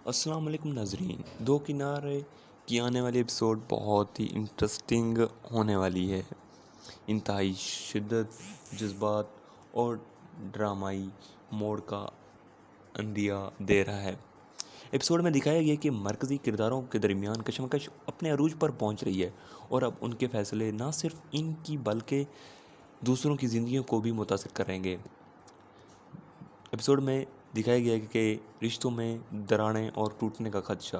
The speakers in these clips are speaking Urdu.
السلام علیکم ناظرین، دو کنارے کی آنے والی ایپیسوڈ بہت ہی انٹرسٹنگ ہونے والی ہے۔ انتہائی شدت، جذبات اور ڈرامائی موڑ کا اندیا دے رہا ہے۔ ایپیسوڈ میں دکھایا گیا کہ مرکزی کرداروں کے درمیان کشمکش اپنے عروج پر پہنچ رہی ہے اور اب ان کے فیصلے نہ صرف ان کی بلکہ دوسروں کی زندگیوں کو بھی متاثر کریں گے۔ ایپیسوڈ میں دکھایا گیا کہ رشتوں میں دراڑیں اور ٹوٹنے کا خدشہ۔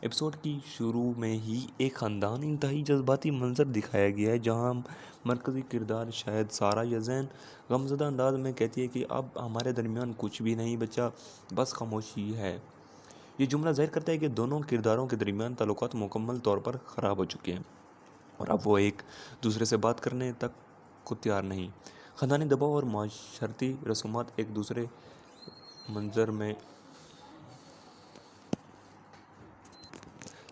ایپیسوڈ کی شروع میں ہی ایک خاندان انتہائی جذباتی منظر دکھایا گیا ہے، جہاں مرکزی کردار شاید سارہ یا زین غمزدہ انداز میں کہتی ہے کہ اب ہمارے درمیان کچھ بھی نہیں بچا، بس خاموشی ہے۔ یہ جملہ ظاہر کرتا ہے کہ دونوں کرداروں کے درمیان تعلقات مکمل طور پر خراب ہو چکے ہیں اور اب وہ ایک دوسرے سے بات کرنے تک کو تیار نہیں۔ خاندانی دباؤ اور معاشرتی رسومات ایک دوسرے منظر میں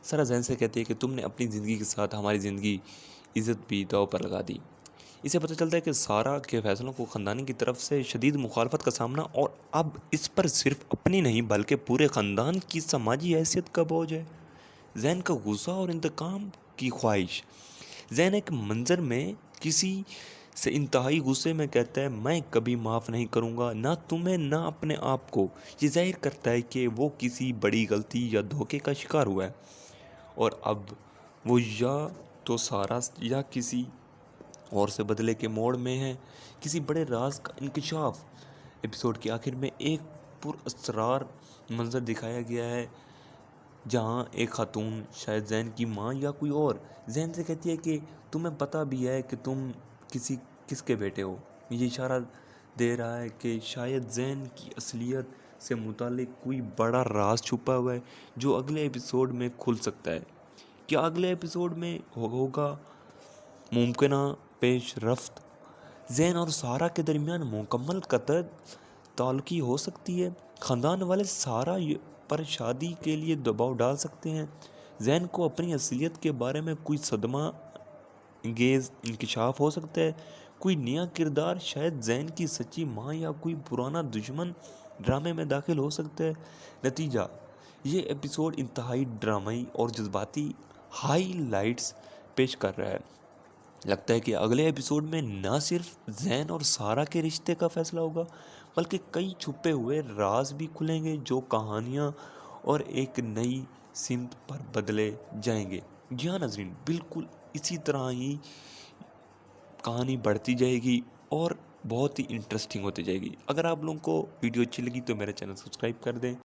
سارہ زین سے کہتی ہے کہ تم نے اپنی زندگی کے ساتھ ہماری زندگی عزت بھی داؤ پر لگا دی۔ اسے پتہ چلتا ہے کہ سارہ کے فیصلوں کو خاندان کی طرف سے شدید مخالفت کا سامنا اور اب اس پر صرف اپنی نہیں بلکہ پورے خاندان کی سماجی حیثیت کا بوجھ ہے۔ زین کا غصہ اور انتقام کی خواہش۔ زین ایک منظر میں کسی سے انتہائی غصے میں کہتا ہے، میں کبھی معاف نہیں کروں گا، نہ تمہیں نہ اپنے آپ کو۔ یہ ظاہر کرتا ہے کہ وہ کسی بڑی غلطی یا دھوکے کا شکار ہوا ہے اور اب وہ یا تو سارہ یا کسی اور سے بدلے کے موڑ میں ہے۔ کسی بڑے راز کا انکشاف۔ ایپیسوڈ کے آخر میں ایک پراسرار منظر دکھایا گیا ہے جہاں ایک خاتون، شاید زین کی ماں یا کوئی اور، زین سے کہتی ہے کہ تمہیں پتہ بھی ہے کہ تم کس کے بیٹے ہو۔ یہ اشارہ دے رہا ہے کہ شاید زین کی اصلیت سے متعلق کوئی بڑا راز چھپا ہوا ہے جو اگلے ایپیسوڈ میں کھل سکتا ہے۔ کیا اگلے ایپیسوڈ میں ہوگا ممکنہ پیش رفت؟ زین اور سارہ کے درمیان مکمل قطع تعلقی ہو سکتی ہے؟ خاندان والے سارہ پر شادی کے لیے دباؤ ڈال سکتے ہیں؟ زین کو اپنی اصلیت کے بارے میں کوئی صدمہ انگیز انکشاف ہو سکتا ہے؟ کوئی نیا کردار، شاید زین کی سچی ماں یا کوئی پرانا دشمن، ڈرامے میں داخل ہو سکتا ہے؟ نتیجہ، یہ ایپیسوڈ انتہائی ڈرامائی اور جذباتی ہائی لائٹس پیش کر رہا ہے۔ لگتا ہے کہ اگلے ایپیسوڈ میں نہ صرف زین اور سارہ کے رشتے کا فیصلہ ہوگا بلکہ کئی چھپے ہوئے راز بھی کھلیں گے جو کہانیاں اور ایک نئی سمت پر بدلے جائیں گے۔ جی ہاں ناظرین، بالکل اسی طرح ہی کہانی بڑھتی جائے گی اور بہت ہی انٹرسٹنگ ہوتی جائے گی۔ اگر آپ لوگوں کو ویڈیو اچھی لگی تو میرا چینل سبسکرائب کر دیں۔